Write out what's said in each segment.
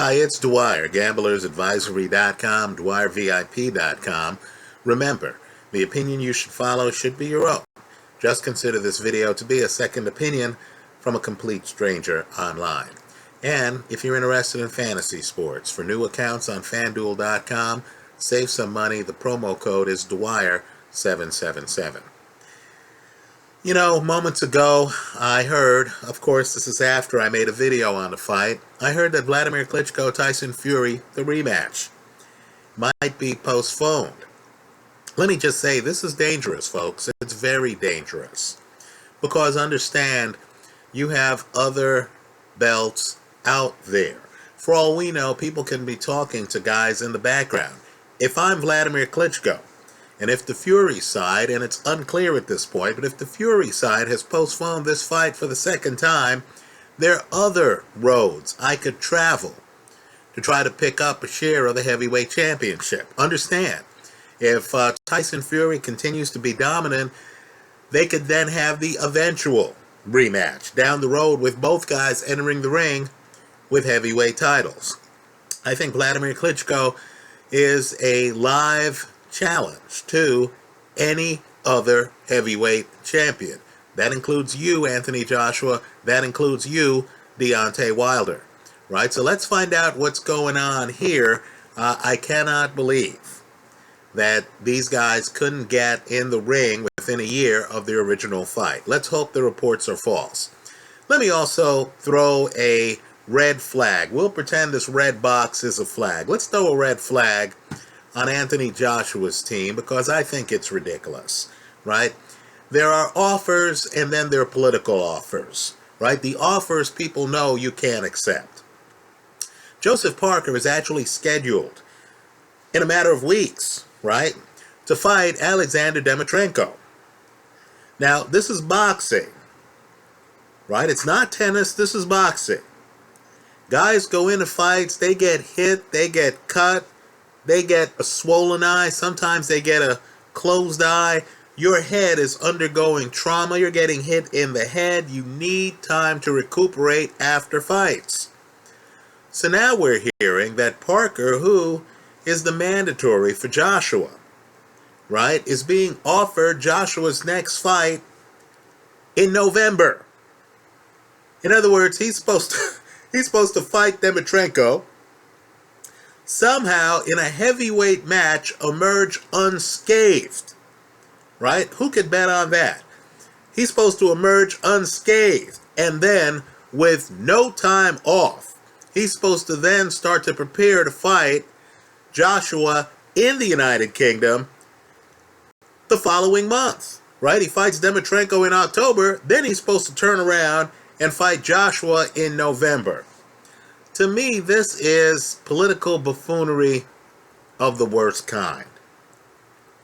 Hi, it's Dwyer, gamblersadvisory.com, dwyervip.com. Remember, the opinion you should follow should be your own. Just consider this video to be a second opinion from a complete stranger online. And if you're interested in fantasy sports, for new accounts on FanDuel.com, save some money. The promo code is Dwyer777. You know, moments ago, I heard, of course, this is after I made a video on the fight, I heard that Klitschko Fury, the rematch, might be postponed. Let me just say, this is dangerous, folks. It's very dangerous. Because understand, you have other belts out there. For all we know, people can be talking to guys in the background. If I'm Klitschko, and if the Fury side, and it's unclear at this point, but if the Fury side has postponed this fight for the second time, there are other roads I could travel to try to pick up a share of the heavyweight championship. Understand, if Tyson Fury continues to be dominant, they could then have the eventual rematch down the road with both guys entering the ring with heavyweight titles. I think Klitschko is a live challenge to any other heavyweight champion. That includes you, Anthony Joshua. That includes you, Deontay Wilder. Right? So let's find out what's going on here. I cannot believe that these guys couldn't get in the ring within a year of their original fight. Let's hope the reports are false. Let me also throw a red flag. We'll pretend this red box is a flag. Let's throw a red flag on Anthony Joshua's team because I think it's ridiculous, right? There are offers and then there are political offers, right? The offers people know you can't accept. Joseph Parker is actually scheduled in a matter of weeks, right, to fight Alexander Demetrenko. Now, this is boxing, right? It's not tennis, this is boxing. Guys go into fights, they get hit, they get cut, they get a swollen eye, sometimes they get a closed eye. Your head is undergoing trauma, you're getting hit in the head, you need time to recuperate after fights. So now we're hearing that Parker, who is the mandatory for Joshua, right, is being offered Joshua's next fight in November. In other words, he's supposed to fight Demetrenko, somehow in a heavyweight match emerge unscathed, right? Who could bet on that? He's supposed to emerge unscathed, and then with no time off, he's supposed to then start to prepare to fight Joshua in the United Kingdom the following month, right? He fights Demetrenko in October, then he's supposed to turn around and fight Joshua in November. To me, this is political buffoonery of the worst kind,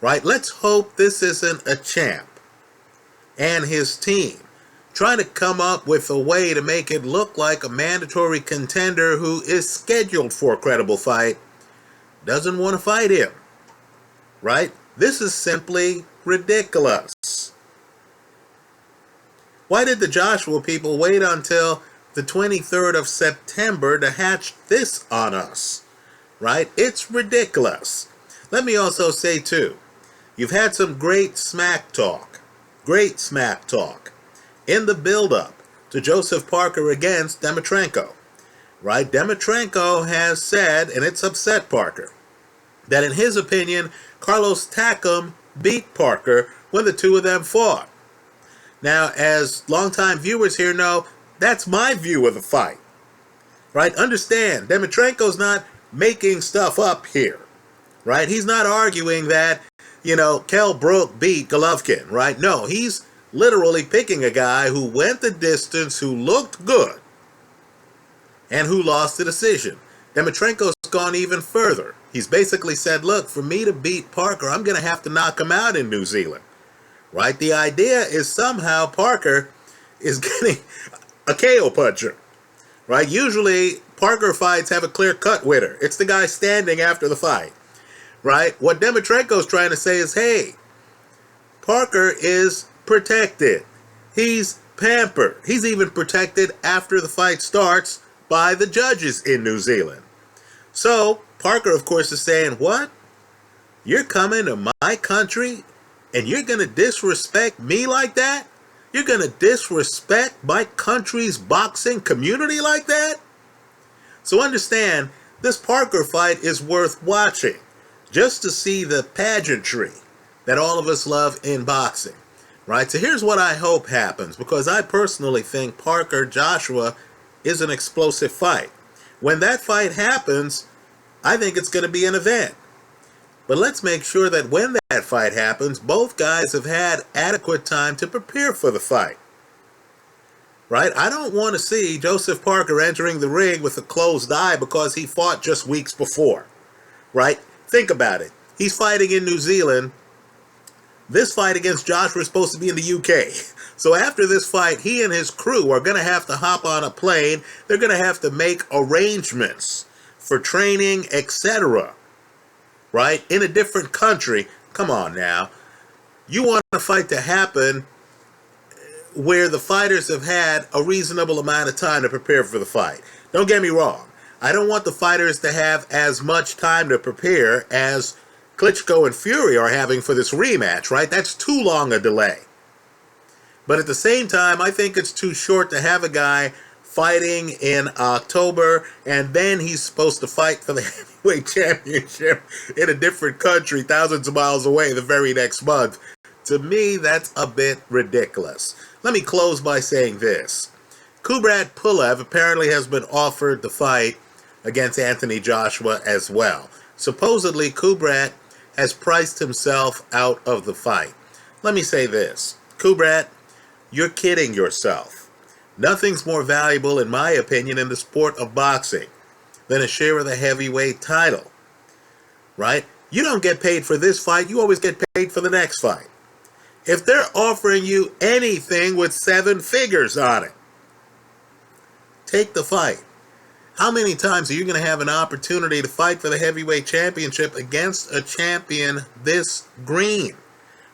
right? Let's hope this isn't a champ and his team trying to come up with a way to make it look like a mandatory contender who is scheduled for a credible fight doesn't want to fight him, right? This is simply ridiculous. Why did the Joshua people wait until the 23rd of September to hatch this on us, right? It's ridiculous. Let me also say, too, you've had some great smack talk in the build-up to Joseph Parker against Demetrenko, right? Demetrenko has said, and it's upset Parker, that in his opinion, Carlos Takam beat Parker when the two of them fought. Now, as longtime viewers here know, that's my view of the fight, right? Understand, Demetrenko's not making stuff up here, right? He's not arguing that, Kell Brook beat Golovkin, right? No, he's literally picking a guy who went the distance, who looked good, and who lost the decision. Demetrenko's gone even further. He's basically said, look, for me to beat Parker, I'm going to have to knock him out in New Zealand, right? The idea is somehow Parker is getting a KO puncher, right? Usually, Parker fights have a clear-cut winner. It's the guy standing after the fight, right? What Demetrenko's trying to say is, hey, Parker is protected. He's pampered. He's even protected after the fight starts by the judges in New Zealand. So Parker, of course, is saying, what? You're coming to my country and you're going to disrespect me like that? You're going to disrespect my country's boxing community like that? So understand, this Parker fight is worth watching just to see the pageantry that all of us love in boxing, right? So here's what I hope happens, because I personally think Parker-Joshua is an explosive fight. When that fight happens, I think it's going to be an event. But let's make sure that when that fight happens, both guys have had adequate time to prepare for the fight. Right? I don't want to see Joseph Parker entering the ring with a closed eye because he fought just weeks before. Right? Think about it. He's fighting in New Zealand. This fight against Joshua is supposed to be in the UK. So after this fight, he and his crew are going to have to hop on a plane. They're going to have to make arrangements for training, etc. Right? In a different country. Come on now. You want a fight to happen where the fighters have had a reasonable amount of time to prepare for the fight. Don't get me wrong. I don't want the fighters to have as much time to prepare as Klitschko and Fury are having for this rematch, right? That's too long a delay. But at the same time, I think it's too short to have a guy fighting in October and then he's supposed to fight for the heavyweight championship in a different country thousands of miles away the very next month. To me, that's a bit ridiculous. Let me close by saying this. Kubrat Pulev apparently has been offered the fight against Anthony Joshua as well. Supposedly, Kubrat has priced himself out of the fight. Let me say this. Kubrat, you're kidding yourself. Nothing's more valuable, in my opinion, in the sport of boxing than a share of the heavyweight title. Right? You don't get paid for this fight. You always get paid for the next fight. If they're offering you anything with 7 figures on it, take the fight. How many times are you going to have an opportunity to fight for the heavyweight championship against a champion this green?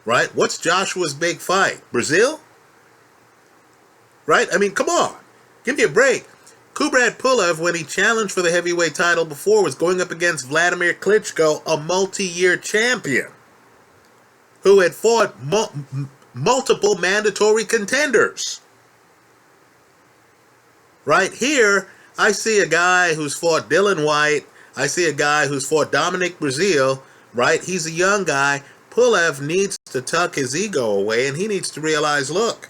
Right? What's Joshua's big fight? Brazil? Right? I mean, come on. Give me a break. Kubrat Pulev, when he challenged for the heavyweight title before, was going up against Vladimir Klitschko, a multi-year champion who had fought multiple mandatory contenders. Right here, I see a guy who's fought Dylan White. I see a guy who's fought Dominic Breazeale. Right? He's a young guy. Pulev needs to tuck his ego away, and he needs to realize, look,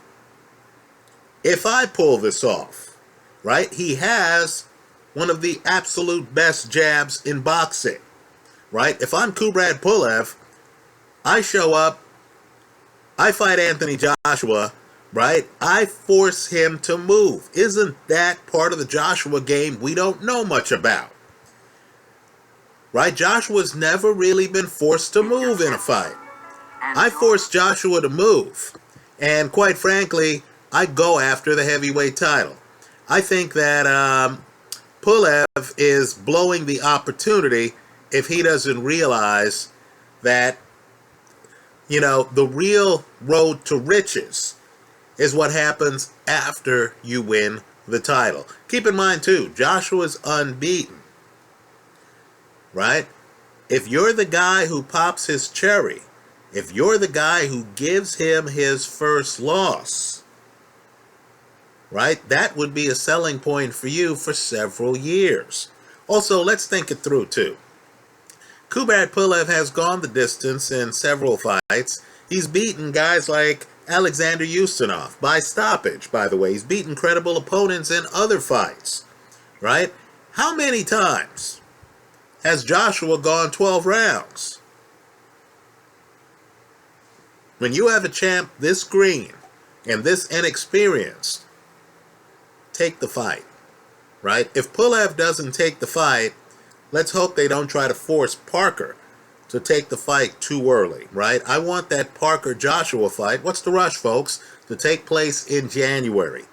if I pull this off, right, he has one of the absolute best jabs in boxing. Right? If I'm Kubrat Pulev, I show up, I fight Anthony Joshua, right? I force him to move. Isn't that part of the Joshua game we don't know much about? Right? Joshua's never really been forced to move in a fight. I force Joshua to move. And quite frankly, I go after the heavyweight title. I think that Pulev is blowing the opportunity if he doesn't realize that, you know, the real road to riches is what happens after you win the title. Keep in mind, too, Joshua's unbeaten. Right? If you're the guy who pops his cherry, if you're the guy who gives him his first loss, right, that would be a selling point for you for several years. Also, let's think it through, too. Kubrat Pulev has gone the distance in several fights. He's beaten guys like Alexander Ustinov by stoppage, by the way. He's beaten credible opponents in other fights, right? How many times has Joshua gone 12 rounds? When you have a champ this green and this inexperienced, take the fight, right? If Pulev doesn't take the fight, let's hope they don't try to force Parker to take the fight too early, right? I want that Parker-Joshua fight, what's the rush, folks, to take place in January,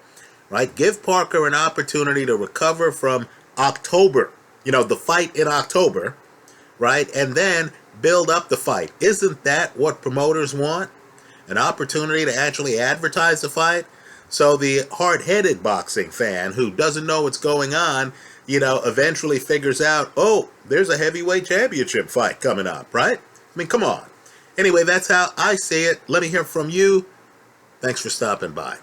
right? Give Parker an opportunity to recover from October, you know, the fight in October, right? And then build up the fight. Isn't that what promoters want? An opportunity to actually advertise the fight? So the hard-headed boxing fan who doesn't know what's going on, eventually figures out, oh, there's a heavyweight championship fight coming up, right? I mean, come on. Anyway, that's how I see it. Let me hear from you. Thanks for stopping by.